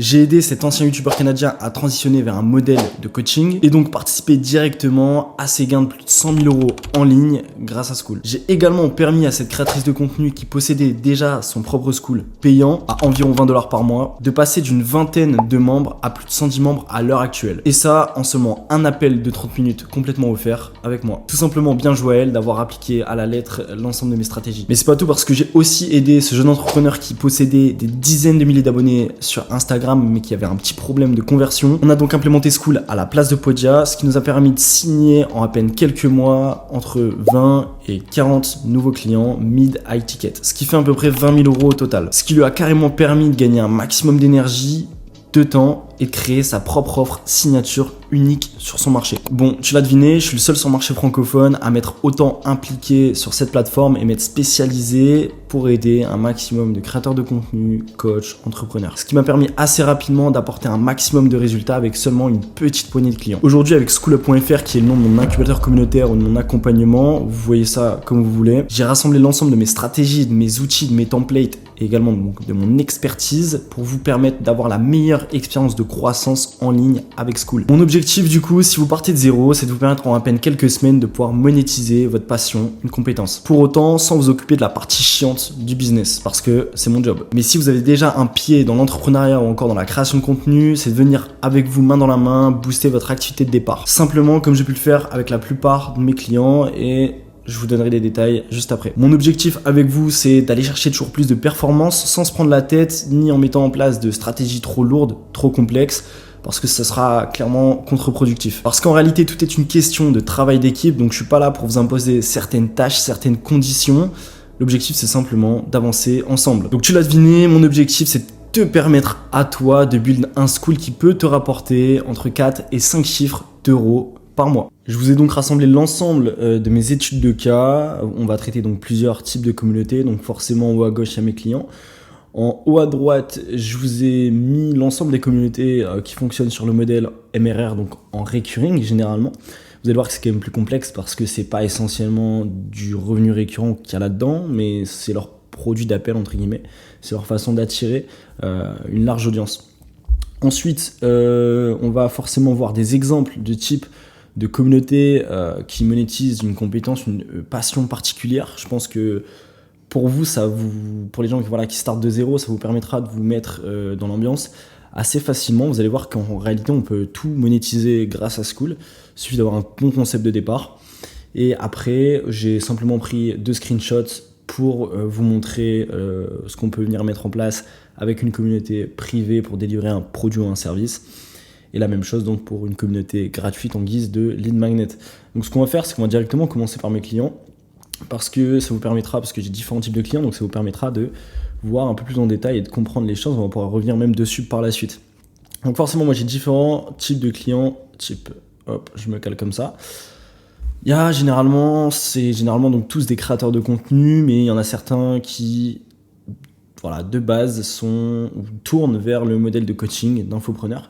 J'ai aidé cet ancien youtubeur canadien à transitionner vers un modèle de coaching et donc participer directement à ses gains de plus de 100 000 € en ligne grâce à Skool. J'ai également permis à cette créatrice de contenu qui possédait déjà son propre Skool payant à environ 20 $ par mois de passer d'une vingtaine de membres à plus de 110 membres à l'heure actuelle. Et ça en seulement un appel de 30 minutes complètement offert avec moi. Tout simplement bien joué à elle d'avoir appliqué à la lettre l'ensemble de mes stratégies. Mais c'est pas tout, parce que j'ai aussi aidé ce jeune entrepreneur qui possédait des dizaines de milliers d'abonnés sur Instagram mais qui avait un petit problème de conversion. On a donc implémenté Skool à la place de Podia, ce qui nous a permis de signer en à peine quelques mois entre 20 et 40 nouveaux clients mid-high ticket, ce qui fait à peu près 20 000 € au total. Ce qui lui a carrément permis de gagner un maximum d'énergie, de temps et de créer sa propre offre signature unique sur son marché. Bon, tu l'as deviné, je suis le seul sur le marché francophone à m'être autant impliqué sur cette plateforme et m'être spécialisé pour aider un maximum de créateurs de contenu, coachs, entrepreneurs. Ce qui m'a permis assez rapidement d'apporter un maximum de résultats avec seulement une petite poignée de clients. Aujourd'hui, avec SkoolUp.fr, qui est le nom de mon incubateur communautaire ou de mon accompagnement, vous voyez ça comme vous voulez, j'ai rassemblé l'ensemble de mes stratégies, de mes outils, de mes templates et également de mon expertise pour vous permettre d'avoir la meilleure expérience de croissance en ligne avec Skool. Mon objectif du coup, si vous partez de zéro, c'est de vous permettre en à peine quelques semaines de pouvoir monétiser votre passion, une compétence. Pour autant, sans vous occuper de la partie chiante du business, parce que c'est mon job. Mais si vous avez déjà un pied dans l'entrepreneuriat ou encore dans la création de contenu, c'est de venir avec vous main dans la main, booster votre activité de départ. Simplement comme j'ai pu le faire avec la plupart de mes clients et je vous donnerai les détails juste après. Mon objectif avec vous, c'est d'aller chercher toujours plus de performance sans se prendre la tête ni en mettant en place de stratégies trop lourdes, trop complexes, parce que ça sera clairement contre-productif. Parce qu'en réalité, tout est une question de travail d'équipe, donc je suis pas là pour vous imposer certaines tâches, certaines conditions. L'objectif, c'est simplement d'avancer ensemble. Donc tu l'as deviné, mon objectif, c'est de te permettre à toi de build un Skool qui peut te rapporter entre 4 et 5 chiffres d'euros par mois. Je vous ai donc rassemblé l'ensemble de mes études de cas. On va traiter donc plusieurs types de communautés, donc forcément en haut à gauche, il y a mes clients. En haut à droite, je vous ai mis l'ensemble des communautés qui fonctionnent sur le modèle MRR, donc en recurring généralement. Vous allez voir que c'est quand même plus complexe parce que c'est pas essentiellement du revenu récurrent qu'il y a là-dedans, mais c'est leur produit d'appel entre guillemets, c'est leur façon d'attirer une large audience. Ensuite, on va forcément voir des exemples de type de communautés qui monétisent une compétence, une passion particulière. Je pense que pour vous, pour les gens qui startent de zéro, ça vous permettra de vous mettre dans l'ambiance assez facilement. Vous allez voir qu'en réalité, on peut tout monétiser grâce à Skool. Il suffit d'avoir un bon concept de départ. Et après, j'ai simplement pris 2 screenshots pour vous montrer ce qu'on peut venir mettre en place avec une communauté privée pour délivrer un produit ou un service. Et la même chose donc pour une communauté gratuite en guise de lead magnet. Donc ce qu'on va faire, c'est qu'on va directement commencer par mes clients parce que ça vous permettra, parce que j'ai différents types de clients, donc ça vous permettra de voir un peu plus en détail et de comprendre les choses. On va pouvoir revenir même dessus par la suite. Donc forcément, moi j'ai différents types de clients. Hop, je me cale comme ça. C'est généralement donc tous des créateurs de contenu, mais il y en a certains qui, de base, tournent vers le modèle de coaching d'infopreneur.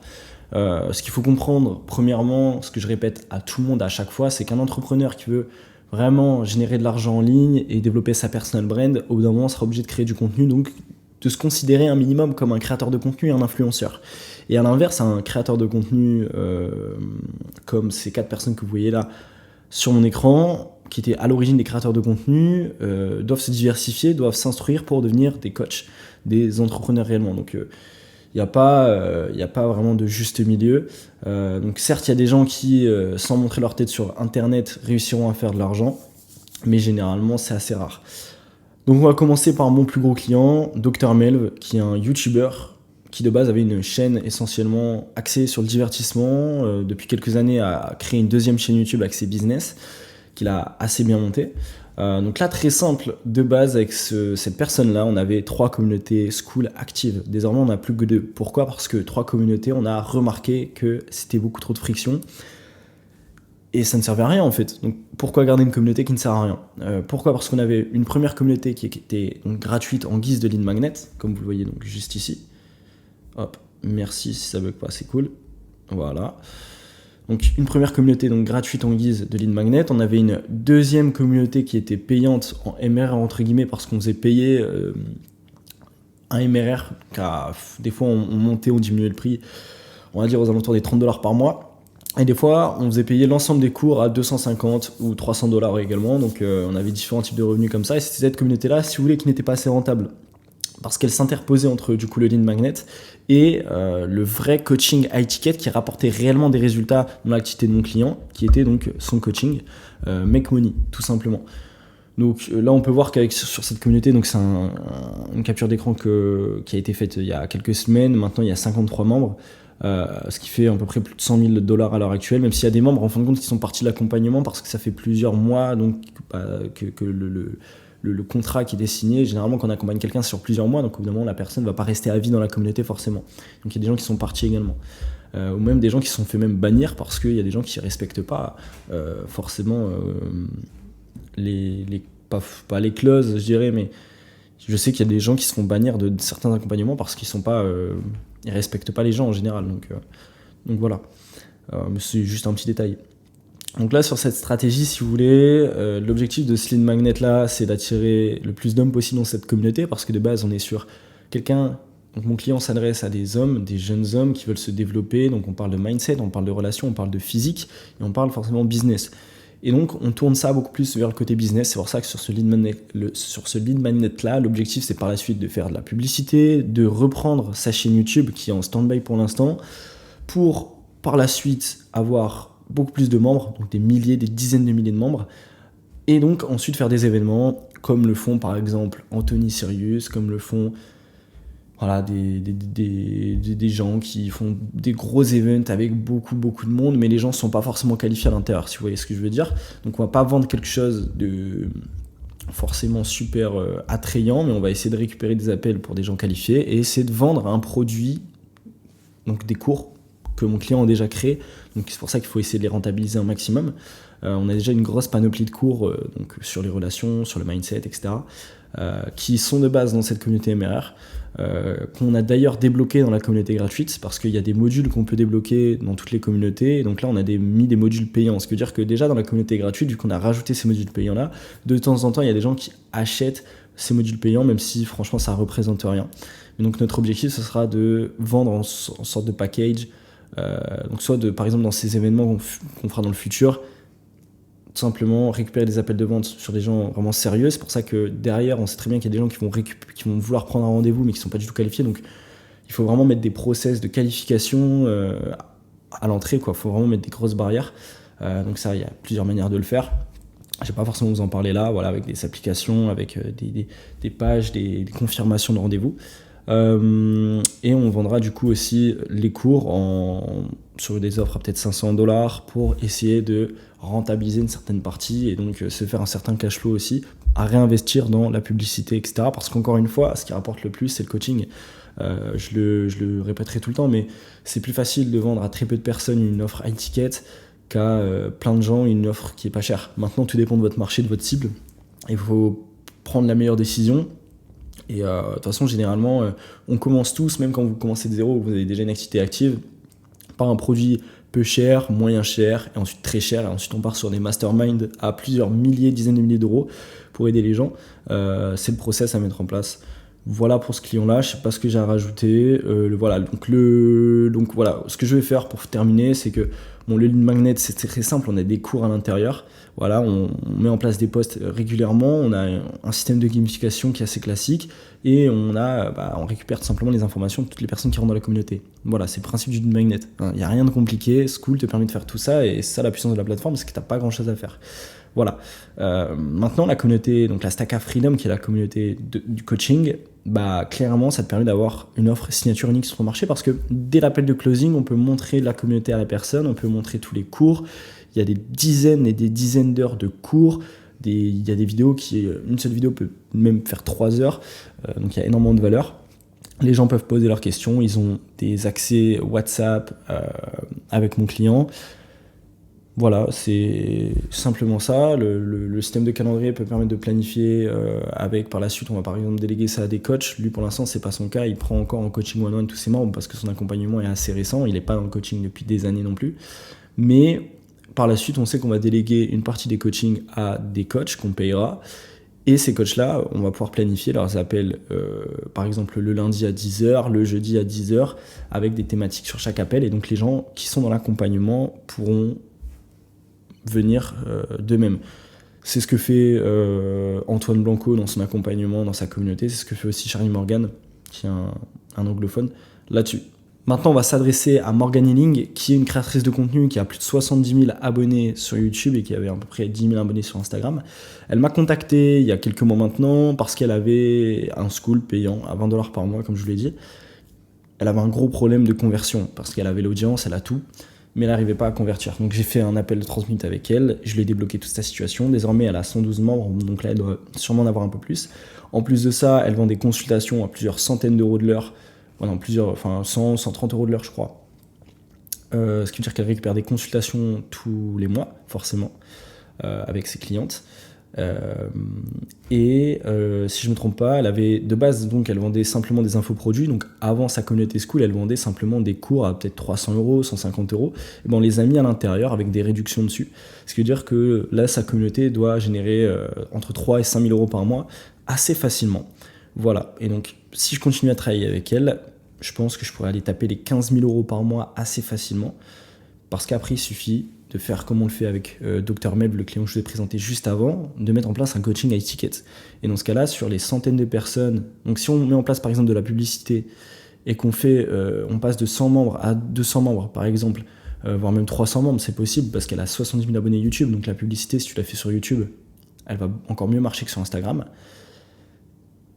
Ce qu'il faut comprendre, premièrement, ce que je répète à tout le monde à chaque fois, c'est qu'un entrepreneur qui veut vraiment générer de l'argent en ligne et développer sa personal brand, au bout d'un moment, sera obligé de créer du contenu, donc de se considérer un minimum comme un créateur de contenu et un influenceur. Et à l'inverse, un créateur de contenu comme ces 4 personnes que vous voyez là sur mon écran, qui étaient à l'origine des créateurs de contenu, doivent se diversifier, doivent s'instruire pour devenir des coachs, des entrepreneurs réellement. Donc il n'y a pas vraiment de juste milieu. Donc certes, il y a des gens qui, sans montrer leur tête sur Internet, réussiront à faire de l'argent, mais généralement, c'est assez rare. Donc on va commencer par mon plus gros client, Dr Melv, qui est un YouTuber qui de base avait une chaîne essentiellement axée sur le divertissement. Depuis quelques années, a créé une deuxième chaîne YouTube axée business, qu'il a assez bien montée. Donc là, très simple, de base, avec cette personne-là, on avait 3 communautés Skool actives. Désormais, on n'a plus que 2. Pourquoi ? Parce que 3 communautés, on a remarqué que c'était beaucoup trop de friction. Et ça ne servait à rien, en fait. Donc pourquoi garder une communauté qui ne sert à rien ? Pourquoi ? Parce qu'on avait une première communauté qui était donc gratuite en guise de lead magnet, comme vous le voyez donc juste ici. Hop, merci, si ça bug pas, c'est cool. Voilà. Donc une première communauté donc gratuite en guise de lead magnet. On avait une deuxième communauté qui était payante en MR entre guillemets parce qu'on faisait payer un MRR des fois on montait, on diminuait le prix, on va dire aux alentours des $30 par mois. Et des fois, on faisait payer l'ensemble des cours à 250 ou $300 également. Donc, on avait différents types de revenus comme ça. Et c'était cette communauté-là, si vous voulez, qui n'était pas assez rentable. Parce qu'elle s'interposait entre du coup le lead magnet et le vrai coaching high ticket qui rapportait réellement des résultats dans l'activité de mon client, qui était donc son coaching Make Money, tout simplement. Donc là, on peut voir sur cette communauté, donc c'est une capture d'écran qui a été faite il y a quelques semaines. Maintenant, il y a 53 membres. Ce qui fait à peu près plus de $100 000 à l'heure actuelle, même s'il y a des membres en fin de compte qui sont partis de l'accompagnement parce que ça fait plusieurs mois donc, que le contrat qui est signé. Généralement, quand on accompagne quelqu'un sur plusieurs mois, donc évidemment la personne ne va pas rester à vie dans la communauté forcément. Donc il y a des gens qui sont partis également. Ou même des gens qui se sont fait même bannir parce qu'il y a des gens qui ne respectent pas forcément pas les clauses, je dirais, mais je sais qu'il y a des gens qui se font bannir de certains accompagnements parce qu'ils sont pas... ils respectent pas les gens en général, donc voilà. Mais c'est juste un petit détail. Donc là, sur cette stratégie, si vous voulez, l'objectif de ce lead magnet là, c'est d'attirer le plus d'hommes possible dans cette communauté, parce que de base, on est sur quelqu'un. Donc mon client s'adresse à des hommes, des jeunes hommes qui veulent se développer. Donc on parle de mindset, on parle de relations, on parle de physique, et on parle forcément business. Et donc, on tourne ça beaucoup plus vers le côté business. C'est pour ça que sur ce lead magnet-là, l'objectif, c'est par la suite de faire de la publicité, de reprendre sa chaîne YouTube qui est en stand-by pour l'instant, pour par la suite avoir beaucoup plus de membres, donc des milliers, des dizaines de milliers de membres, et donc ensuite faire des événements comme le font par exemple Anthony Sirius, comme le font voilà, des gens qui font des gros events avec beaucoup de monde, mais les gens ne sont pas forcément qualifiés à l'intérieur, si vous voyez ce que je veux dire. Donc on va pas vendre quelque chose de forcément super attrayant, mais on va essayer de récupérer des appels pour des gens qualifiés et essayer de vendre un produit, donc des cours que mon client a déjà créé. Donc c'est pour ça qu'il faut essayer de les rentabiliser un maximum. On a déjà une grosse panoplie de cours donc sur les relations, sur le mindset, etc. Qui sont de base dans cette communauté MRR. Qu'on a d'ailleurs débloqué dans la communauté gratuite parce qu'il y a des modules qu'on peut débloquer dans toutes les communautés, et donc là on a mis des modules payants, ce qui veut dire que déjà dans la communauté gratuite, vu qu'on a rajouté ces modules payants là, de temps en temps il y a des gens qui achètent ces modules payants, même si franchement ça représente rien. Et donc notre objectif ce sera de vendre en sorte de package, donc soit par exemple dans ces événements qu'on fera dans le futur, tout simplement récupérer des appels de vente sur des gens vraiment sérieux. C'est pour ça que derrière, on sait très bien qu'il y a des gens qui vont vouloir prendre un rendez-vous mais qui ne sont pas du tout qualifiés. Donc il faut vraiment mettre des process de qualification à l'entrée, quoi. Il faut vraiment mettre des grosses barrières. Donc ça, il y a plusieurs manières de le faire. Je ne vais pas forcément vous en parler là, voilà, avec des applications, avec des pages, des confirmations de rendez-vous. Et on vendra du coup aussi les cours sur des offres à peut-être $500 pour essayer de rentabiliser une certaine partie et donc se faire un certain cash flow aussi, à réinvestir dans la publicité, etc. Parce qu'encore une fois, ce qui rapporte le plus, c'est le coaching. Je le répéterai tout le temps, mais c'est plus facile de vendre à très peu de personnes une offre high ticket qu'à plein de gens une offre qui est pas chère. Maintenant, tout dépend de votre marché, de votre cible. Il faut prendre la meilleure décision. Et de toute façon, généralement, on commence tous, même quand vous commencez de zéro, vous avez déjà une activité active, par un produit peu cher, moyen cher, et ensuite très cher, et ensuite on part sur des masterminds à plusieurs milliers, dizaines de milliers d'euros pour aider les gens. C'est le process à mettre en place. Voilà pour ce client-là, je ne sais pas ce que j'ai à rajouter. Voilà. Donc voilà, ce que je vais faire pour terminer, c'est que le lead magnet, c'est très simple, on a des cours à l'intérieur. Voilà, on met en place des posts régulièrement, on a un système de gamification qui est assez classique et on récupère tout simplement les informations de toutes les personnes qui rentrent dans la communauté. Voilà, c'est le principe du lead magnet. Il n'y a rien de compliqué, Skool te permet de faire tout ça et c'est ça la puissance de la plateforme, c'est que tu n'as pas grand chose à faire. Voilà. Maintenant, la communauté, donc la Stack of Freedom, qui est la communauté du coaching, clairement, ça te permet d'avoir une offre signature unique sur ton marché parce que dès l'appel de closing, on peut montrer la communauté à la personne, on peut montrer tous les cours. Il y a des dizaines et des dizaines d'heures de cours. Il y a des vidéos une seule vidéo peut même faire 3 heures. Donc il y a énormément de valeur. Les gens peuvent poser leurs questions. Ils ont des accès WhatsApp avec mon client. Voilà, c'est simplement ça. Le système de calendrier peut permettre de planifier par la suite, on va par exemple déléguer ça à des coachs. Lui, pour l'instant, c'est pas son cas. Il prend encore en coaching one-on-one tous ses membres parce que son accompagnement est assez récent. Il n'est pas dans le coaching depuis des années non plus. Mais par la suite, on sait qu'on va déléguer une partie des coachings à des coachs qu'on payera. Et ces coachs-là, on va pouvoir planifier leurs appels, par exemple le lundi à 10h, le jeudi à 10h, avec des thématiques sur chaque appel. Et donc les gens qui sont dans l'accompagnement pourront venir d'eux-mêmes. C'est ce que fait Antoine Blanco dans son accompagnement, dans sa communauté. C'est ce que fait aussi Charlie Morgan, qui est un anglophone, là-dessus. Maintenant, on va s'adresser à Morgan Hilling, qui est une créatrice de contenu qui a plus de 70 000 abonnés sur YouTube et qui avait à peu près 10 000 abonnés sur Instagram. Elle m'a contacté il y a quelques mois maintenant parce qu'elle avait un school payant à 20$ par mois, comme je vous l'ai dit. Elle avait un gros problème de conversion parce qu'elle avait l'audience, elle a tout, mais elle n'arrivait pas à convertir. Donc j'ai fait un appel de 30 minutes avec elle, je lui ai débloqué toute sa situation. Désormais, elle a 112 membres, donc là, elle doit sûrement en avoir un peu plus. En plus de ça, elle vend des consultations à plusieurs centaines d'euros de l'heure. Enfin 100, 130 euros de l'heure, je crois. Ce qui veut dire qu'elle récupère des consultations tous les mois, forcément, avec ses clientes. Si je ne me trompe pas, elle avait de base, donc elle vendait simplement des infoproduits. Donc avant sa communauté school, elle vendait simplement des cours à peut-être 300 euros, 150 euros. Et ben on les a mis à l'intérieur avec des réductions dessus. Ce qui veut dire que là, sa communauté doit générer entre 3 et 5 000 euros par mois assez facilement. Voilà. Et donc, si je continue à travailler avec elle, je pense que je pourrais aller taper les 15 000 euros par mois assez facilement. Parce qu'après, il suffit de faire comme on le fait avec Dr Meb, le client que je vous ai présenté juste avant, de mettre en place un coaching high ticket. Et dans ce cas-là, sur les centaines de personnes, donc si on met en place par exemple de la publicité et qu'on fait, on passe de 100 membres à 200 membres par exemple, voire même 300 membres, c'est possible parce qu'elle a 70 000 abonnés YouTube. Donc la publicité, si tu la fais sur YouTube, elle va encore mieux marcher que sur Instagram.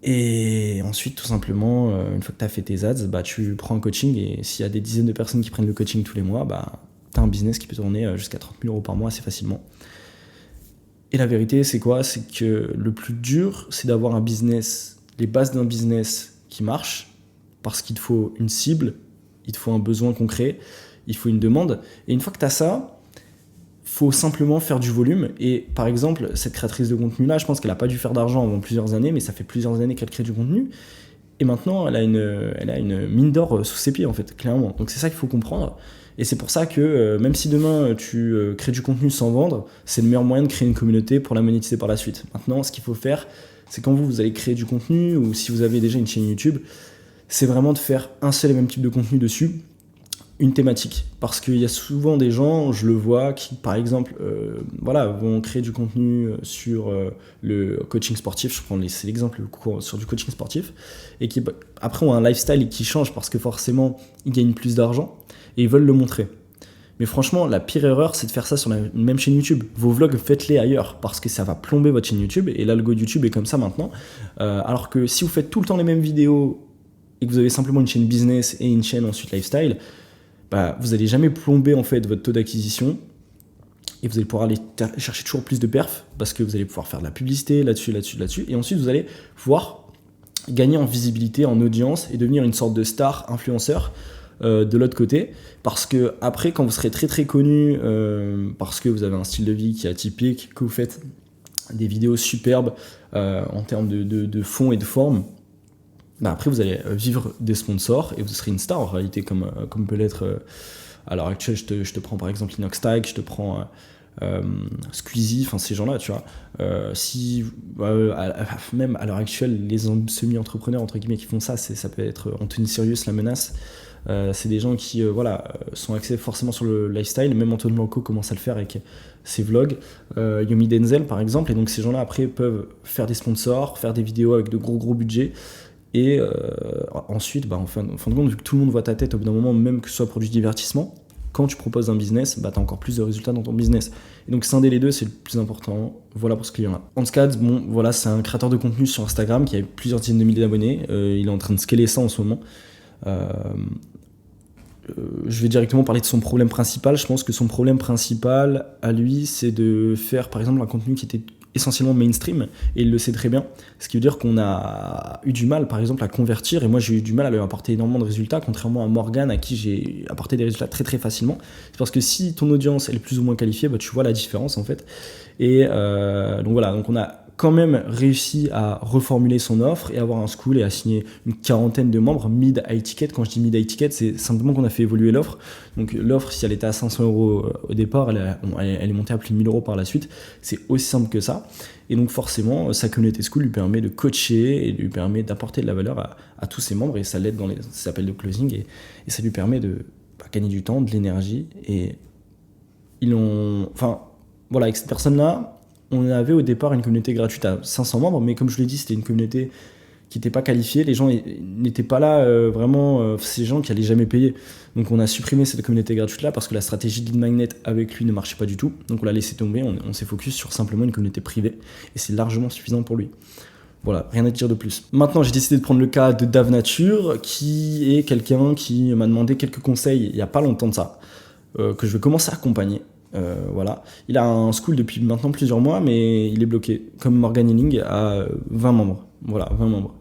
Et ensuite, tout simplement, une fois que tu as fait tes ads, bah, tu prends un coaching et s'il y a des dizaines de personnes qui prennent le coaching tous les mois, bah, tu as un business qui peut tourner jusqu'à 30 000 euros par mois assez facilement. Et la vérité, c'est quoi? C'est que le plus dur, c'est d'avoir un business, les bases d'un business qui marche, parce qu'il te faut une cible, il te faut un besoin concret, il faut une demande. Et une fois que tu as ça, faut simplement faire du volume. Et par exemple, cette créatrice de contenu là, je pense qu'elle n'a pas dû faire d'argent avant plusieurs années, mais ça fait plusieurs années qu'elle crée du contenu. Et maintenant, elle a une mine d'or sous ses pieds, en fait, clairement. Donc c'est ça qu'il faut comprendre. Et c'est pour ça que même si demain tu crées du contenu sans vendre, c'est le meilleur moyen de créer une communauté pour la monétiser par la suite. Maintenant, ce qu'il faut faire, c'est quand vous allez créer du contenu, ou si vous avez déjà une chaîne YouTube, c'est vraiment de faire un seul et même type de contenu dessus, une thématique. Parce qu'il y a souvent des gens, je le vois, qui par exemple vont créer du contenu sur le coaching sportif, c'est l'exemple sur du coaching sportif, et qui après ont un lifestyle qui change parce que forcément ils gagnent plus d'argent et ils veulent le montrer. Mais franchement, la pire erreur, c'est de faire ça sur la même chaîne YouTube. Vos vlogs, faites-les ailleurs parce que ça va plomber votre chaîne YouTube et l'algo de YouTube est comme ça maintenant. Alors que si vous faites tout le temps les mêmes vidéos et que vous avez simplement une chaîne business et une chaîne ensuite lifestyle, bah, vous n'allez jamais plomber en fait votre taux d'acquisition et vous allez pouvoir aller chercher toujours plus de perfs parce que vous allez pouvoir faire de la publicité là-dessus et ensuite vous allez pouvoir gagner en visibilité, en audience et devenir une sorte de star influenceur de l'autre côté, parce que après quand vous serez très très connu parce que vous avez un style de vie qui est atypique, que vous faites des vidéos superbes en termes de fond et de forme, bah après vous allez vivre des sponsors et vous serez une star en réalité, comme peut l'être à l'heure actuelle. Je te prends par exemple Inoxtag, je te prends Squeezie, enfin ces gens-là, tu vois. Même à l'heure actuelle, les semi-entrepreneurs entre guillemets qui font ça, ça peut être Anthony Sirius, La Menace. C'est des gens qui sont axés forcément sur le lifestyle. Même Antoine Blanco commence à le faire avec ses vlogs. Yomi Denzel par exemple. Et donc ces gens-là après peuvent faire des sponsors, faire des vidéos avec de gros budgets. Et ensuite, en fin de compte, vu que tout le monde voit ta tête au bout d'un moment, même que ce soit pour du divertissement, quand tu proposes un business, tu as encore plus de résultats dans ton business. Et donc scinder les deux, c'est le plus important. Voilà pour ce client-là. Hanscad, c'est un créateur de contenu sur Instagram qui a plusieurs dizaines de milliers d'abonnés. Il est en train de scaler ça en ce moment. Je vais directement parler de son problème principal. Je pense que son problème principal à lui, c'est de faire par exemple un contenu qui était essentiellement mainstream, et il le sait très bien, ce qui veut dire qu'on a eu du mal par exemple à convertir, et moi j'ai eu du mal à lui apporter énormément de résultats, contrairement à Morgan à qui j'ai apporté des résultats très très facilement. C'est parce que si ton audience elle est plus ou moins qualifiée, tu vois la différence en fait. Et donc on a quand même réussi à reformuler son offre et avoir un school et à signer une quarantaine de membres mid-high ticket. Quand je dis mid-high ticket, c'est simplement qu'on a fait évoluer l'offre. Donc l'offre, si elle était à 500 € au départ, elle est montée à plus de 1000 € par la suite. C'est aussi simple que ça. Et donc forcément, sa communauté school lui permet de coacher et lui permet d'apporter de la valeur à tous ses membres, et ça l'aide dans ses appels de closing, et ça lui permet de gagner du temps, de l'énergie. Et voilà, avec cette personne-là, on avait au départ une communauté gratuite à 500 membres, mais comme je l'ai dit, c'était une communauté qui n'était pas qualifiée. Les gens n'étaient pas là vraiment, ces gens qui allaient jamais payer. Donc on a supprimé cette communauté gratuite-là parce que la stratégie de lead magnet avec lui ne marchait pas du tout. Donc on l'a laissé tomber, on s'est focus sur simplement une communauté privée, et c'est largement suffisant pour lui. Voilà, rien à dire de plus. Maintenant, j'ai décidé de prendre le cas de Dave Nature, qui est quelqu'un qui m'a demandé quelques conseils il n'y a pas longtemps de ça, que je vais commencer à accompagner. Voilà. Il a un school depuis maintenant plusieurs mois, mais il est bloqué, comme Morgan Hilling, à 20 membres. Voilà, 20 membres.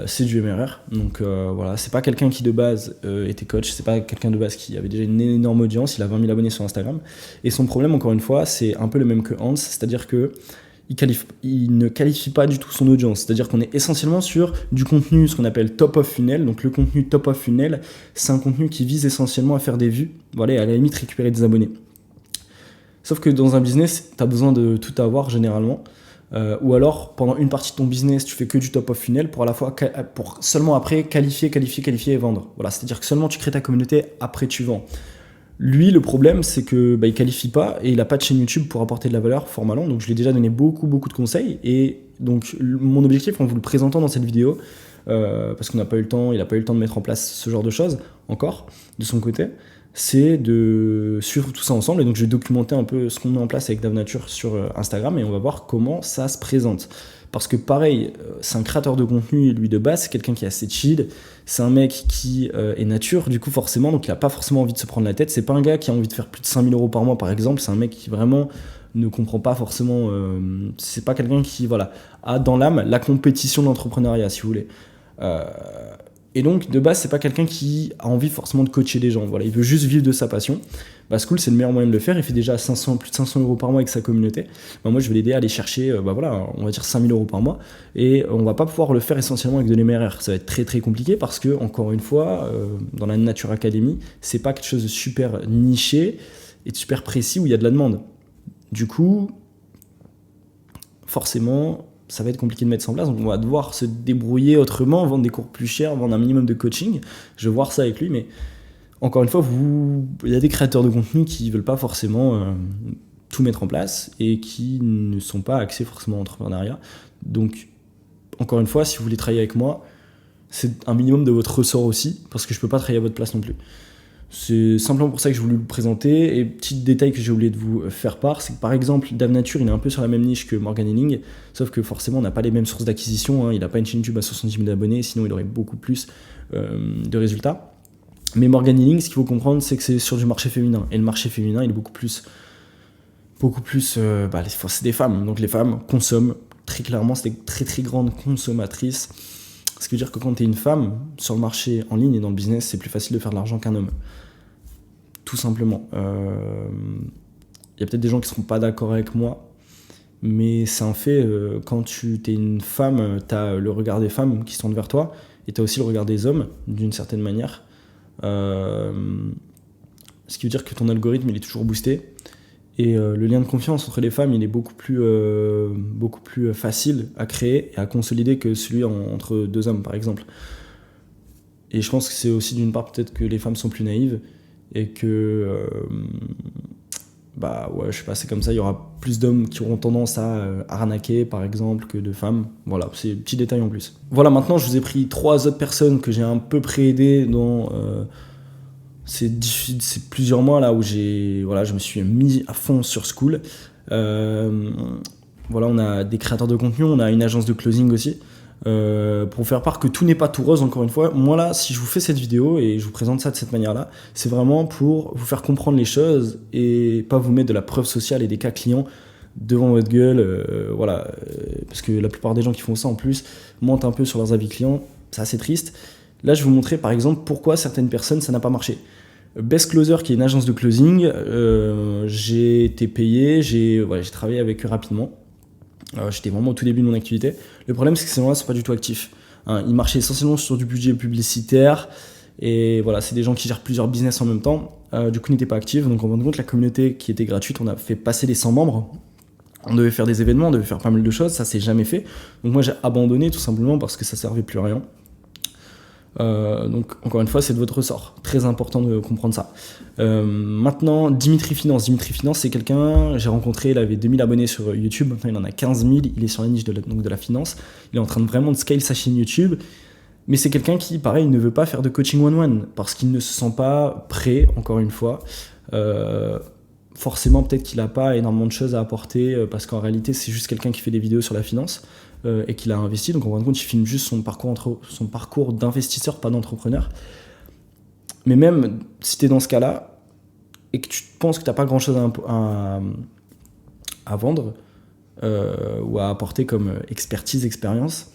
C'est du MRR, donc voilà, c'est pas quelqu'un qui de base était coach, c'est pas quelqu'un de base qui avait déjà une énorme audience, il a 20 000 abonnés sur Instagram, et son problème, encore une fois, c'est un peu le même que Hans, c'est-à-dire que il ne qualifie pas du tout son audience, c'est-à-dire qu'on est essentiellement sur du contenu, ce qu'on appelle top of funnel. Donc le contenu top of funnel, c'est un contenu qui vise essentiellement à faire des vues, voilà, et à la limite récupérer des abonnés. Sauf que dans un business, tu as besoin de tout avoir généralement, ou alors pendant une partie de ton business, tu fais que du top of funnel pour seulement après qualifier et vendre. Voilà, c'est-à-dire que seulement tu crées ta communauté, après tu vends. Lui, le problème, c'est que il qualifie pas et il a pas de chaîne YouTube pour apporter de la valeur, format long. Donc je lui ai déjà donné beaucoup de conseils, et donc mon objectif en vous le présentant dans cette vidéo, parce qu'on n'a pas eu le temps, il n'a pas eu le temps de mettre en place ce genre de choses encore de son côté, c'est de suivre tout ça ensemble. Et donc je vais documenter un peu ce qu'on met en place avec Dave Nature sur Instagram, et on va voir comment ça se présente. Parce que pareil, c'est un créateur de contenu, lui de base, c'est quelqu'un qui est assez chill, c'est un mec qui est nature, du coup forcément, donc il n'a pas forcément envie de se prendre la tête. C'est pas un gars qui a envie de faire plus de 5000 € par mois par exemple, c'est un mec qui vraiment ne comprend pas forcément, c'est pas quelqu'un qui a dans l'âme la compétition de l'entrepreneuriat, si vous voulez. Et donc de base, c'est pas quelqu'un qui a envie forcément de coacher les gens, voilà, il veut juste vivre de sa passion. School, c'est le meilleur moyen de le faire. Il fait déjà plus de 500 € par mois avec sa communauté. Moi, je vais l'aider à aller chercher, on va dire 5000 € par mois. Et on va pas pouvoir le faire essentiellement avec de l'MRR. Ça va être très très compliqué parce que, encore une fois, dans la Nature Academy, c'est pas quelque chose de super niché et de super précis où il y a de la demande. Du coup, forcément, ça va être compliqué de mettre ça en place. Donc on va devoir se débrouiller autrement, vendre des cours plus chers, vendre un minimum de coaching. Je vais voir ça avec lui, mais encore une fois, il y a des créateurs de contenu qui ne veulent pas forcément tout mettre en place et qui ne sont pas axés forcément à l'entrepreneuriat. Donc, encore une fois, si vous voulez travailler avec moi, c'est un minimum de votre ressort aussi, parce que je ne peux pas travailler à votre place non plus. C'est simplement pour ça que je voulais vous le présenter. Et petit détail que j'ai oublié de vous faire part, c'est que par exemple, Dave Nature, il est un peu sur la même niche que Morgan Hilling, sauf que forcément, on n'a pas les mêmes sources d'acquisition. Il n'a pas une chaîne YouTube à 70 000 abonnés, sinon il aurait beaucoup plus de résultats. Mais Morgan Hilling, ce qu'il faut comprendre, c'est que c'est sur du marché féminin. Et le marché féminin, il est beaucoup plus c'est des femmes. Donc les femmes consomment très clairement, c'est des très très grandes consommatrices. Ce qui veut dire que quand tu es une femme, sur le marché en ligne et dans le business, c'est plus facile de faire de l'argent qu'un homme. Tout simplement. Il y a peut-être des gens qui ne seront pas d'accord avec moi, mais c'est un fait. Quand tu es une femme, tu as le regard des femmes qui se tournent vers toi, et tu as aussi le regard des hommes, d'une certaine manière. Ce qui veut dire que ton algorithme il est toujours boosté, et le lien de confiance entre les femmes il est beaucoup plus facile à créer et à consolider que celui entre deux hommes par exemple. Et je pense que c'est aussi d'une part peut-être que les femmes sont plus naïves et que je sais pas, c'est comme ça, il y aura plus d'hommes qui auront tendance à arnaquer par exemple que de femmes. Voilà, c'est un petit détail en plus. Voilà, maintenant je vous ai pris 3 autres personnes que j'ai un peu pré-aidées dans ces plusieurs mois là où je me suis mis à fond sur School. On a des créateurs de contenu, on a une agence de closing aussi. Pour vous faire part que tout n'est pas tout rose, encore une fois. Moi là, si je vous fais cette vidéo et je vous présente ça de cette manière-là, c'est vraiment pour vous faire comprendre les choses et pas vous mettre de la preuve sociale et des cas clients devant votre gueule, parce que la plupart des gens qui font ça en plus mentent un peu sur leurs avis clients, c'est assez triste. Là, je vais vous montrer par exemple pourquoi certaines personnes ça n'a pas marché. Best Closer, qui est une agence de closing, j'ai été payé, j'ai travaillé avec eux rapidement. J'étais vraiment au tout début de mon activité. Le problème, c'est que ces gens-là sont pas du tout actifs. Hein, ils marchaient essentiellement sur du budget publicitaire. Et voilà, c'est des gens qui gèrent plusieurs business en même temps. Du coup, ils n'étaient pas actifs. Donc, en fin de compte, la communauté qui était gratuite, on a fait passer les 100 membres. On devait faire des événements, on devait faire pas mal de choses. Ça, c'est jamais fait. Donc, moi, j'ai abandonné tout simplement parce que ça servait plus à rien. Donc, encore une fois, c'est de votre ressort. Très important de comprendre ça. Maintenant, Dimitri Finance. Dimitri Finance, c'est quelqu'un, j'ai rencontré, il avait 2000 abonnés sur YouTube. Maintenant, il en a 15 000. Il est sur la niche de la finance. Il est en train de vraiment de scale sa chaîne YouTube. Mais c'est quelqu'un qui, pareil, ne veut pas faire de coaching one-one parce qu'il ne se sent pas prêt, encore une fois. Forcément, peut-être qu'il n'a pas énormément de choses à apporter parce qu'en réalité, c'est juste quelqu'un qui fait des vidéos sur la finance et qu'il a investi. Donc, en fin de compte, il filme juste son parcours d'investisseur, pas d'entrepreneur. Mais même si tu es dans ce cas-là et que tu penses que tu n'as pas grand-chose à vendre ou à apporter comme expertise, expérience,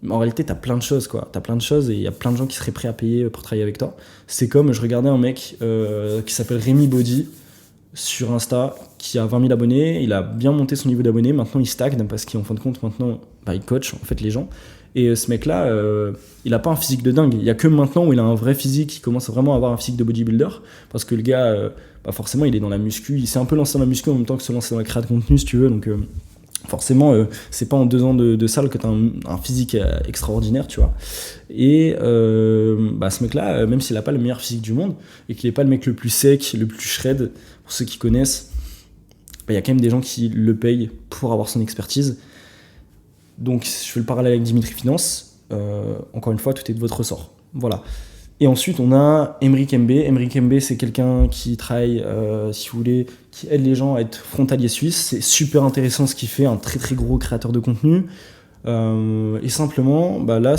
en réalité, t'as plein de choses, quoi. T'as plein de choses et il y a plein de gens qui seraient prêts à payer pour travailler avec toi. C'est comme, je regardais un mec qui s'appelle Rémi Body sur Insta, qui a 20 000 abonnés. Il a bien monté son niveau d'abonnés. Maintenant, il stagne parce qu'en fin de compte, maintenant, il coach, en fait, les gens. Et ce mec-là, il a pas un physique de dingue. Il y a que maintenant où il a un vrai physique, il commence vraiment à avoir un physique de bodybuilder. Parce que le gars, forcément, il est dans la muscu. Il s'est un peu lancé dans la muscu en même temps que se lancer dans la création de contenu, si tu veux. Donc, forcément, c'est pas en 2 ans de salle que tu as un physique extraordinaire, tu vois. Et ce mec-là, même s'il n'a pas le meilleur physique du monde et qu'il n'est pas le mec le plus sec, le plus shred, pour ceux qui connaissent, il y a quand même des gens qui le payent pour avoir son expertise. Donc, je fais le parallèle avec Dimitri Finance. Encore une fois, tout est de votre ressort. Voilà. Et ensuite, on a Emric MB. Emric MB, c'est quelqu'un qui travaille, si vous voulez, qui aide les gens à être frontalier suisse. C'est super intéressant ce qu'il fait, un très très gros créateur de contenu. Et simplement, là,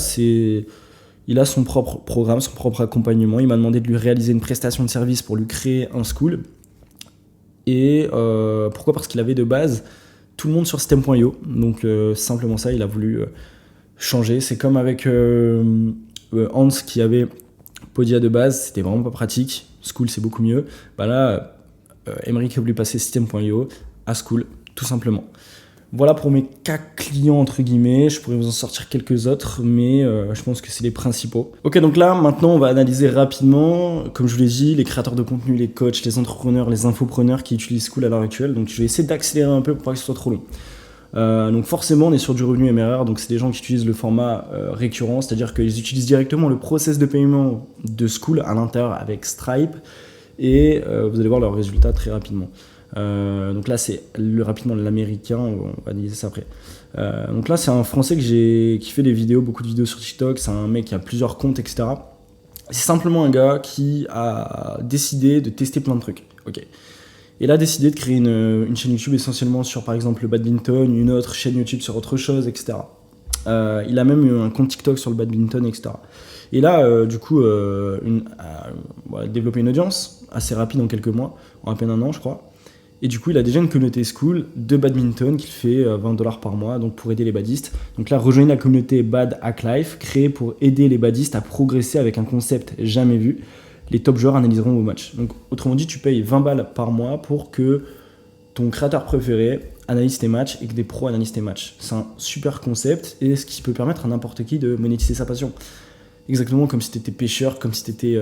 il a son propre programme, son propre accompagnement. Il m'a demandé de lui réaliser une prestation de service pour lui créer un school. Et pourquoi ? Parce qu'il avait de base tout le monde sur System.io. Donc, simplement ça, il a voulu changer. C'est comme avec Hans qui avait Podia de base, c'était vraiment pas pratique. School, c'est beaucoup mieux. Là, Emric a voulu passer System.io à School, tout simplement. Voilà pour mes cas clients, entre guillemets. Je pourrais vous en sortir quelques autres, mais je pense que c'est les principaux. Ok, donc là, maintenant, on va analyser rapidement, comme je vous l'ai dit, les créateurs de contenu, les coachs, les entrepreneurs, les infopreneurs qui utilisent School à l'heure actuelle. Donc, je vais essayer d'accélérer un peu pour pas que ce soit trop long. Donc forcément on est sur du revenu MRR, donc c'est des gens qui utilisent le format récurrent, c'est-à-dire qu'ils utilisent directement le process de paiement de School à l'intérieur avec Stripe et vous allez voir leurs résultats très rapidement. Donc là c'est rapidement l'américain, on va analyser ça après. Donc là c'est un français qui fait des vidéos, beaucoup de vidéos sur TikTok, c'est un mec qui a plusieurs comptes, etc. C'est simplement un gars qui a décidé de tester plein de trucs. Ok. Il a décidé de créer une chaîne YouTube essentiellement sur par exemple le badminton, une autre chaîne YouTube sur autre chose, etc. Il a même eu un compte TikTok sur le badminton, etc. Et là, développé une audience assez rapide en quelques mois, en à peine 1 an je crois. Et du coup, il a déjà une communauté School de badminton qu'il fait $20 par mois, donc pour aider les badistes. Donc là, rejoignez la communauté Bad Hack Life, créée pour aider les badistes à progresser avec un concept jamais vu. Les top joueurs analyseront vos matchs. Donc, autrement dit, tu payes 20 balles par mois pour que ton créateur préféré analyse tes matchs et que des pros analysent tes matchs. C'est un super concept et ce qui peut permettre à n'importe qui de monétiser sa passion. Exactement comme si tu étais pêcheur, comme si tu étais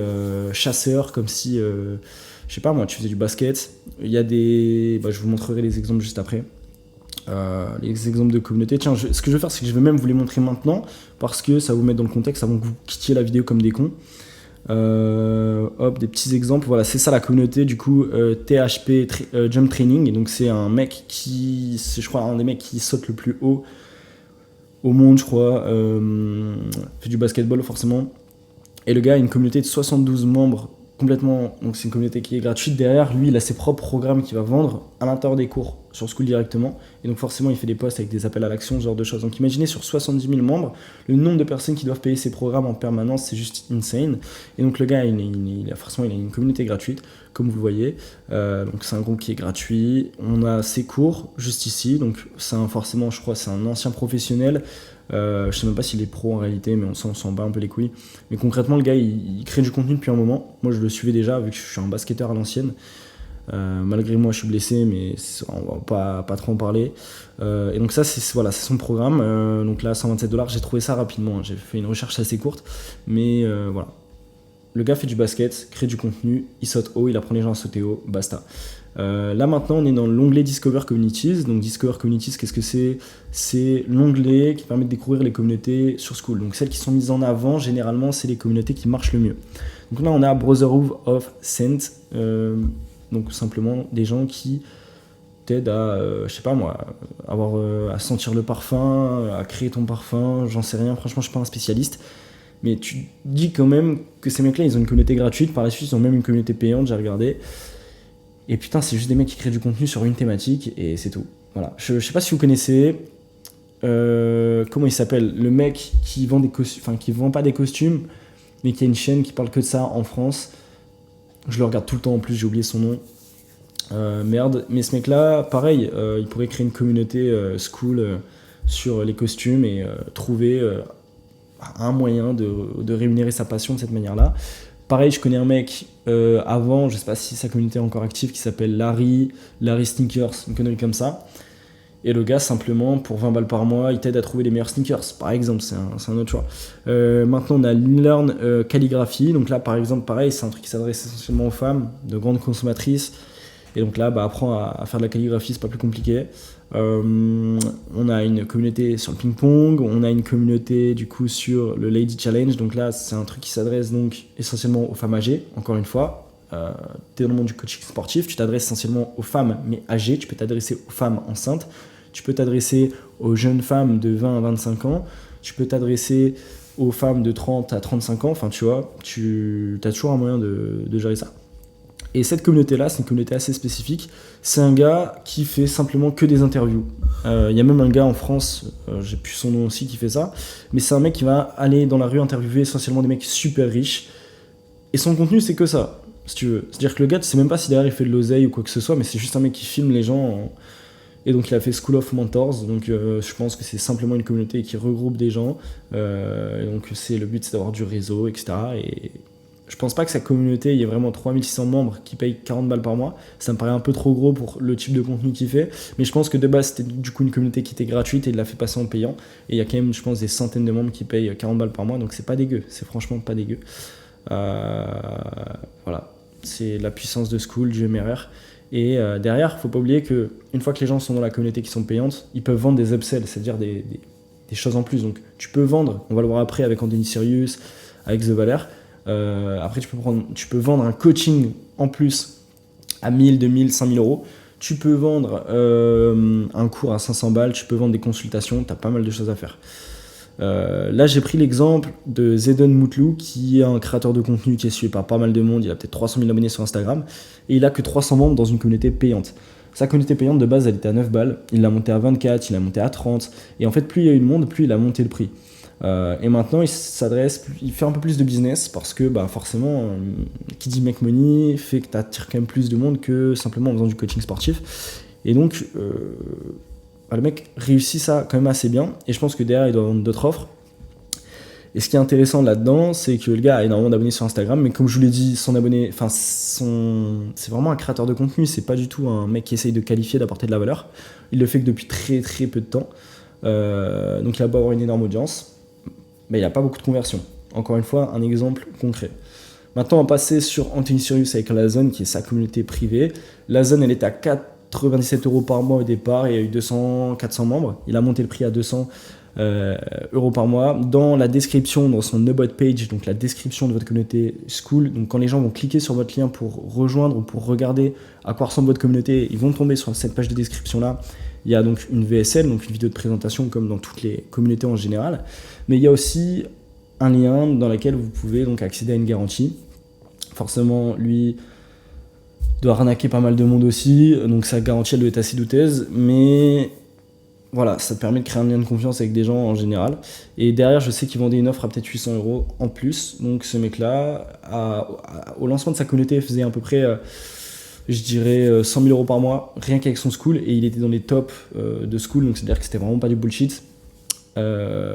chasseur, comme si, je sais pas moi, tu faisais du basket. Il y a des... je vous montrerai les exemples juste après. Les exemples de communauté. Tiens, ce que je vais faire, c'est que je vais même vous les montrer maintenant parce que ça va vous mettre dans le contexte avant que vous quittiez la vidéo comme des cons. Des petits exemples. Voilà, c'est ça la communauté du coup THP Jump Training. Et donc c'est un mec c'est je crois un des mecs qui saute le plus haut au monde, je crois. Fait du basketball forcément. Et le gars a une communauté de 72 membres complètement. Donc c'est une communauté qui est gratuite. Derrière lui, il a ses propres programmes qu'il va vendre à l'intérieur des cours sur School directement. Et donc forcément, il fait des posts avec des appels à l'action, ce genre de choses. Donc imaginez sur 70 000 membres, le nombre de personnes qui doivent payer ses programmes en permanence, c'est juste insane. Et donc le gars, il a une communauté gratuite, comme vous le voyez. Donc c'est un groupe qui est gratuit. On a ses cours juste ici. Donc forcément, je crois, c'est un ancien professionnel. Je sais même pas s'il est pro en réalité, mais on s'en bat un peu les couilles. Mais concrètement, le gars, il crée du contenu depuis un moment. Moi, je le suivais déjà, vu que je suis un basketteur à l'ancienne. Malgré moi, je suis blessé, mais on va pas trop en parler. Et donc ça, c'est son programme. Donc là, 127 $. J'ai trouvé ça rapidement. J'ai fait une recherche assez courte, mais voilà. Le gars fait du basket, crée du contenu, il saute haut, il apprend les gens à sauter haut, basta. Là maintenant, on est dans l'onglet Discover Communities. Donc Discover Communities, qu'est-ce que c'est? C'est l'onglet qui permet de découvrir les communautés sur Skool. Donc celles qui sont mises en avant, généralement, c'est les communautés qui marchent le mieux. Donc là, on a Brotherhood of Saints. Donc simplement des gens qui t'aident à, je sais pas moi, à sentir le parfum, à créer ton parfum, j'en sais rien. Franchement, je suis pas un spécialiste. Mais tu dis quand même que ces mecs-là, ils ont une communauté gratuite. Par la suite, ils ont même une communauté payante, j'ai regardé. Et putain, c'est juste des mecs qui créent du contenu sur une thématique et c'est tout. Voilà. Je sais pas si vous connaissez. Comment il s'appelle? Le mec qui vend des costumes, enfin qui vend pas des costumes, mais qui a une chaîne qui parle que de ça en France. Je le regarde tout le temps en plus, j'ai oublié son nom. Merde. Mais ce mec-là, pareil, il pourrait créer une communauté Skool sur les costumes et trouver un moyen de rémunérer sa passion de cette manière-là. Pareil, je connais un mec avant, je sais pas si sa communauté est encore active, qui s'appelle Larry Sneakers, une connerie comme ça. Et le gars, simplement, pour 20 balles par mois, il t'aide à trouver les meilleurs sneakers, par exemple, c'est un autre choix. Maintenant, on a Learn Calligraphy. Donc là, par exemple, pareil, c'est un truc qui s'adresse essentiellement aux femmes, de grandes consommatrices. Et donc là, apprends à faire de la calligraphie, c'est pas plus compliqué. On a une communauté sur le ping-pong, on a une communauté du coup sur le Lady Challenge. Donc là, c'est un truc qui s'adresse donc essentiellement aux femmes âgées, encore une fois. Tu es dans le monde du coaching sportif, tu t'adresses essentiellement aux femmes mais âgées, tu peux t'adresser aux femmes enceintes, tu peux t'adresser aux jeunes femmes de 20 à 25 ans, tu peux t'adresser aux femmes de 30 à 35 ans, enfin tu vois, tu as toujours un moyen de gérer ça. Et cette communauté-là, c'est une communauté assez spécifique. C'est un gars qui fait simplement que des interviews. Il y a même un gars en France, j'ai plus son nom aussi, qui fait ça. Mais c'est un mec qui va aller dans la rue interviewer essentiellement des mecs super riches. Et son contenu, c'est que ça, si tu veux. C'est-à-dire que le gars, tu sais même pas si derrière il fait de l'oseille ou quoi que ce soit, mais c'est juste un mec qui filme les gens. Et donc il a fait School of Mentors. Donc je pense que c'est simplement une communauté qui regroupe des gens. Et donc le but, c'est d'avoir du réseau, etc. Et je pense pas que sa communauté, il y ait vraiment 3600 membres qui payent 40 balles par mois. Ça me paraît un peu trop gros pour le type de contenu qu'il fait. Mais je pense que de base, c'était du coup une communauté qui était gratuite et il l'a fait passer en payant. Et il y a quand même, je pense, des centaines de membres qui payent 40 balles par mois. Donc c'est pas dégueu. C'est franchement pas dégueu. Voilà. C'est la puissance de Skool, du MRR. Et derrière, faut pas oublier que une fois que les gens sont dans la communauté qui sont payantes, ils peuvent vendre des upsells, c'est-à-dire des choses en plus. Donc tu peux vendre, on va le voir après avec Anthony Sirius, avec The Valère. Après, tu peux vendre un coaching en plus à 1000, 2000, 5000 euros. Tu peux vendre un cours à 500 balles. Tu peux vendre des consultations. Tu as pas mal de choses à faire. Là, j'ai pris l'exemple de Zedon Moutlou, qui est un créateur de contenu qui est suivi par pas mal de monde. Il a peut-être 300 000 abonnés sur Instagram. Et il a que 300 membres dans une communauté payante. Sa communauté payante, de base, elle était à 9 balles. Il l'a montée à 24, il l'a montée à 30. Et en fait, plus il y a eu de monde, plus il a monté le prix. Et maintenant, il fait un peu plus de business parce que forcément, qui dit make money fait que tu attires quand même plus de monde que simplement en faisant du coaching sportif. Et donc, le mec réussit ça quand même assez bien. Et je pense que derrière, il doit vendre d'autres offres. Et ce qui est intéressant là-dedans, c'est que le gars a énormément d'abonnés sur Instagram, mais comme je vous l'ai dit, c'est vraiment un créateur de contenu. C'est pas du tout un mec qui essaye de qualifier, d'apporter de la valeur. Il le fait que depuis très très peu de temps. Donc il va pas avoir une énorme audience. Mais il n'y a pas beaucoup de conversion. Encore une fois, un exemple concret. Maintenant, on va passer sur Anthony Sirius avec la Zone, qui est sa communauté privée. La Zone, elle est à 97 € par mois au départ. Il y a eu 400 membres. Il a monté le prix à 200 € par mois. Dans la description, dans son About Page, donc la description de votre communauté Skool, donc quand les gens vont cliquer sur votre lien pour rejoindre ou pour regarder à quoi ressemble votre communauté, ils vont tomber sur cette page de description-là. Il y a donc une VSL, donc une vidéo de présentation comme dans toutes les communautés en général. Mais il y a aussi un lien dans lequel vous pouvez donc accéder à une garantie. Forcément, lui doit arnaquer pas mal de monde aussi, donc sa garantie elle doit être assez douteuse. Mais voilà, ça te permet de créer un lien de confiance avec des gens en général. Et derrière, je sais qu'il vendait une offre à peut-être 800 € en plus. Donc ce mec-là, au lancement de sa communauté, il faisait à peu près... je dirais 100 000 € par mois, rien qu'avec son Skool, et il était dans les tops de Skool, donc c'est-à-dire que c'était vraiment pas du bullshit.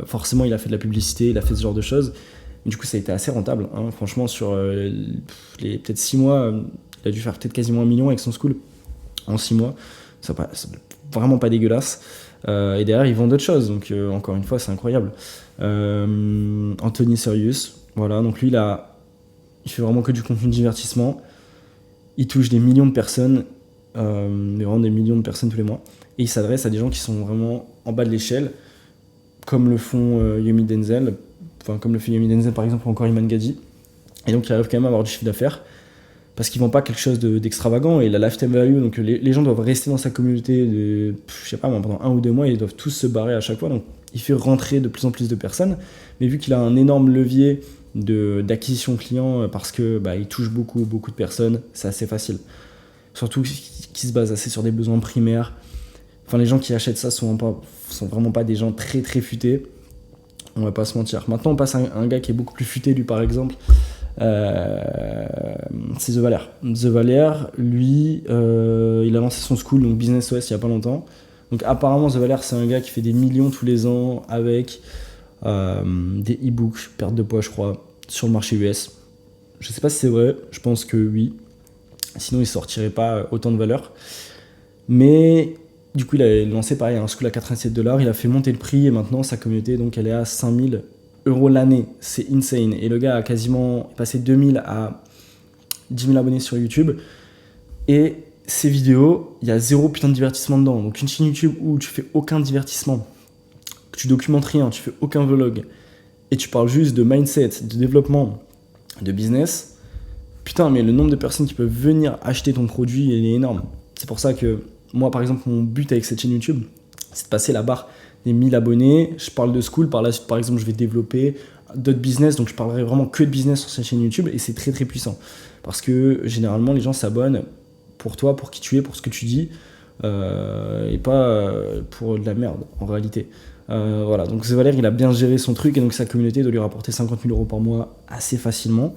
Forcément, il a fait de la publicité, il a fait ce genre de choses. Du coup, ça a été assez rentable. Hein. Franchement, sur les peut-être 6 mois, Il a dû faire peut-être quasiment 1 million avec son school en 6 mois. C'est vraiment pas dégueulasse. Et derrière, ils vendent d'autres choses. Donc, encore une fois, c'est incroyable. Anthony Serious, voilà. Donc, lui, il fait vraiment que du contenu de divertissement. Il touche des millions de personnes, mais vraiment des millions de personnes tous les mois. Et il s'adresse à des gens qui sont vraiment en bas de l'échelle, comme le font Yomi Denzel, comme le fait Yomi Denzel par exemple, ou encore Iman Gadi. Et donc il arrive quand même à avoir du chiffre d'affaires, parce qu'ils ne vendent pas quelque chose d'extravagant, et la lifetime value, donc les gens doivent rester dans sa communauté je sais pas, pendant 1 ou 2 mois, et ils doivent tous se barrer à chaque fois, donc il fait rentrer de plus en plus de personnes, mais vu qu'il a un énorme levier d'acquisition client, parce que il touche beaucoup de personnes, c'est assez facile. Surtout qu'il se base assez sur des besoins primaires. Enfin, les gens qui achètent ça sont vraiment pas des gens très très futés. On va pas se mentir. Maintenant, on passe à un gars qui est beaucoup plus futé, lui, par exemple. C'est The Valère. The Valère, lui, il a lancé son school, donc Business OS, il y a pas longtemps. Donc, apparemment, The Valère, c'est un gars qui fait des millions tous les ans avec des e-books, perte de poids, je crois, sur le marché US. Je sais pas si c'est vrai, je pense que oui. Sinon, il sortirait pas autant de valeur. Mais du coup, il a lancé pareil un school à $87. Il a fait monter le prix et maintenant sa communauté, donc elle est à 5 000 € l'année. C'est insane. Et le gars a quasiment passé 2 000 à 10 000 abonnés sur YouTube. Et ses vidéos, il y a 0 putain de divertissement dedans. Donc une chaîne YouTube où tu fais aucun divertissement, que tu documentes rien, tu fais aucun vlog et tu parles juste de mindset, de développement, de business. Putain, mais le nombre de personnes qui peuvent venir acheter ton produit, il est énorme. C'est pour ça que moi, par exemple, mon but avec cette chaîne YouTube, c'est de passer la barre des 1000 abonnés. Je parle de school, par la suite, par exemple, je vais développer d'autres business, donc je parlerai vraiment que de business sur cette chaîne YouTube, et c'est très très puissant. Parce que généralement, les gens s'abonnent pour toi, pour qui tu es, pour ce que tu dis, et pas pour de la merde, en réalité. Voilà, donc The Valère, il a bien géré son truc, et donc sa communauté doit lui rapporter 50 000 € par mois assez facilement.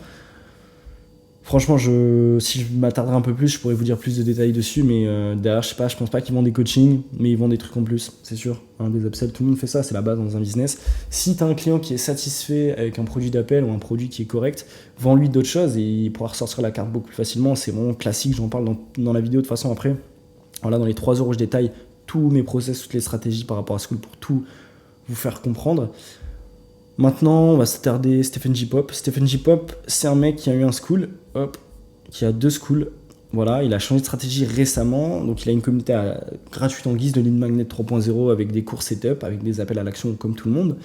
Franchement, si je m'attarderais un peu plus, je pourrais vous dire plus de détails dessus, mais derrière, je sais pas, je pense pas qu'ils vendent des coachings, mais ils vendent des trucs en plus, c'est sûr. Des upsells, tout le monde fait ça, c'est la base dans un business. Si tu as un client qui est satisfait avec un produit d'appel ou un produit qui est correct, vends-lui d'autres choses et il pourra ressortir la carte beaucoup plus facilement. C'est vraiment classique, j'en parle dans la vidéo de toute façon après. Voilà, dans les 3 heures où je détaille tous mes process, toutes les stratégies par rapport à School pour tout vous faire comprendre. Maintenant, on va s'attarder Stephen J. Pop. Stephen J. Pop, c'est un mec qui a eu un school, qui a 2 schools. Voilà, il a changé de stratégie récemment. Donc, il a une communauté gratuite en guise de Lead Magnet 3.0 avec des cours setup, avec des appels à l'action comme tout le monde.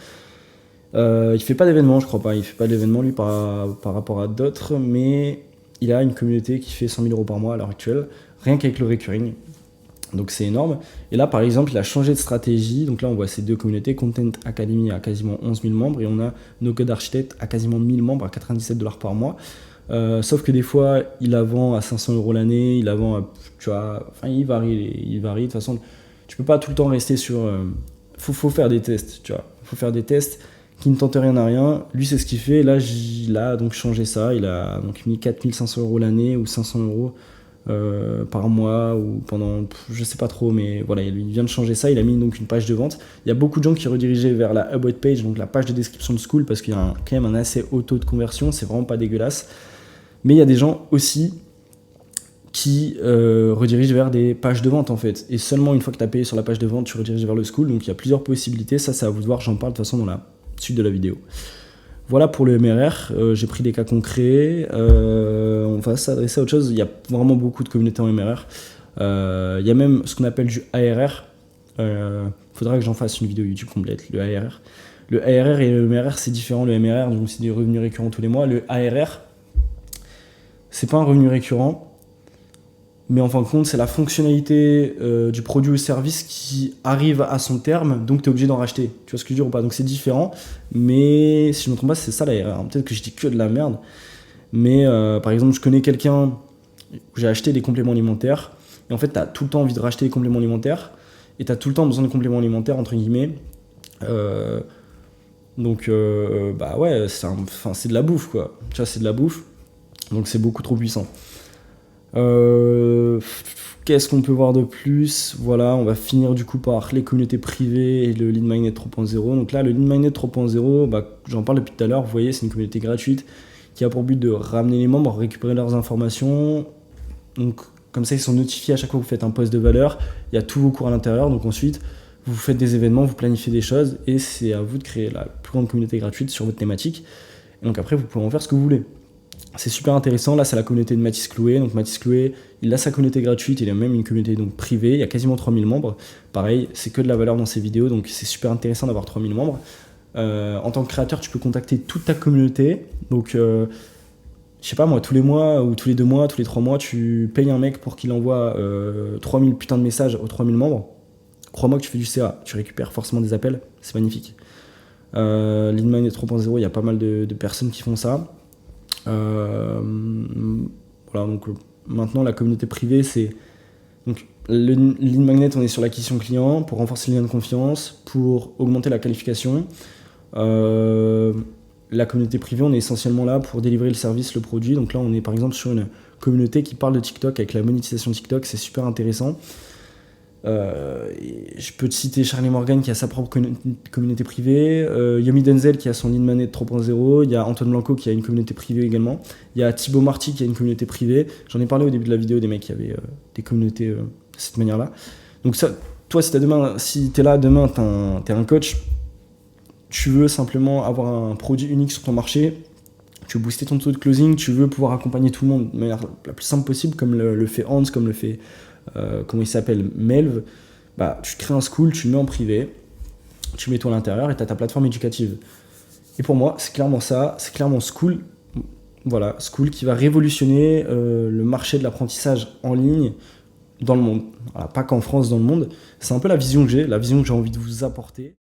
Il fait pas d'événements, je crois pas. Il fait pas d'événements, lui, par rapport à d'autres. Mais il a une communauté qui fait 100 000 € par mois à l'heure actuelle, rien qu'avec le recurring. Donc c'est énorme. Et là, par exemple, il a changé de stratégie. Donc là, on voit ces 2 communautés. Content Academy à quasiment 11 000 membres et on a No Code Architect à quasiment 1000 membres à $97 par mois. Sauf que des fois, il la vend à 500 € l'année. Il la vend à, tu vois, enfin, il varie. De toute façon, tu peux pas tout le temps rester sur... faut faire des tests, tu vois. Faut faire des tests qui ne tentent rien à rien. Lui, c'est ce qu'il fait. Là, il a donc changé ça. Il a donc mis 4500 € l'année ou 500 € par mois ou pendant, je sais pas trop, mais voilà, il vient de changer ça. Il a mis donc une page de vente. Il y a beaucoup de gens qui redirigent vers la About Page, donc la page de description de School, parce qu'il y a quand même un assez haut taux de conversion, c'est vraiment pas dégueulasse. Mais il y a des gens aussi qui redirigent vers des pages de vente en fait, et seulement une fois que tu as payé sur la page de vente, tu rediriges vers le School. Donc il y a plusieurs possibilités, ça c'est à vous de voir, j'en parle de toute façon dans la suite de la vidéo. Voilà pour le MRR, j'ai pris des cas concrets, on va s'adresser à autre chose. Il y a vraiment beaucoup de communautés en MRR, il y a même ce qu'on appelle du ARR, faudra que j'en fasse une vidéo YouTube complète, le ARR. Le ARR et le MRR c'est différent. Le MRR, donc c'est des revenus récurrents tous les mois. Le ARR, c'est pas un revenu récurrent, mais en fin de compte, c'est la fonctionnalité du produit ou service qui arrive à son terme, donc tu es obligé d'en racheter. Tu vois ce que je veux dire ou pas? Donc c'est différent, mais si je ne me trompe pas, c'est ça l'ARR. Peut-être que je dis que de la merde, mais par exemple, je connais quelqu'un où j'ai acheté des compléments alimentaires, et en fait, tu as tout le temps envie de racheter des compléments alimentaires, et tu as tout le temps besoin de compléments alimentaires, entre guillemets. Donc, bah ouais, c'est de la bouffe, quoi. Tu vois, c'est de la bouffe, donc c'est beaucoup trop puissant. Qu'est-ce qu'on peut voir de plus? Voilà, on va finir du coup par les communautés privées et le Lead Magnet 3.0. Donc là, le Lead Magnet 3.0, j'en parle depuis tout à l'heure, vous voyez, c'est une communauté gratuite qui a pour but de ramener les membres, récupérer leurs informations, Donc comme ça, ils sont notifiés à chaque fois que vous faites un post de valeur. Il y a tous vos cours à l'intérieur. Donc ensuite, vous faites des événements, vous planifiez des choses et c'est à vous de créer la plus grande communauté gratuite sur votre thématique. Et donc après, vous pouvez en faire ce que vous voulez. C'est super intéressant. Là, c'est la communauté de Mathis Clouet. Donc Mathis Clouet, il a sa communauté gratuite, il a même une communauté donc privée. Il y a quasiment 3000 membres. Pareil, c'est que de la valeur dans ses vidéos, donc c'est super intéressant d'avoir 3000 membres. En tant que créateur, tu peux contacter toute ta communauté. Donc, je sais pas moi, tous les mois ou tous les 2 mois, tous les 3 mois, tu payes un mec pour qu'il envoie 3000 putains de messages aux 3000 membres. Crois-moi que tu fais du CA, tu récupères forcément des appels, c'est magnifique. Lead Magnet 3.0, il y a pas mal de personnes qui font ça. Voilà, donc maintenant la communauté privée, c'est donc le lead magnet, on est sur l'acquisition client pour renforcer le lien de confiance, pour augmenter la qualification. La communauté privée, on est essentiellement là pour délivrer le service, le produit. Donc là, on est par exemple sur une communauté qui parle de TikTok avec la monétisation de TikTok, c'est super intéressant. Je peux te citer Charlie Morgan qui a sa propre communauté privée, Yomi Denzel qui a son lead magnet 3.0, il y a Antoine Blanco qui a une communauté privée également, il y a Thibaut Marty qui a une communauté privée. J'en ai parlé au début de la vidéo des mecs qui avaient des communautés de cette manière-là. Donc ça, toi, si t'es là demain, t'es un coach, tu veux simplement avoir un produit unique sur ton marché, tu veux booster ton taux de closing, tu veux pouvoir accompagner tout le monde de manière la plus simple possible, comme le fait Hans, comme le fait comment il s'appelle, Melv, bah, tu crées un school, tu le mets en privé, tu mets toi à l'intérieur et tu as ta plateforme éducative. Et pour moi, c'est clairement ça, c'est clairement School, voilà, School qui va révolutionner le marché de l'apprentissage en ligne dans le monde. Voilà, pas qu'en France, dans le monde. C'est un peu la vision que j'ai envie de vous apporter.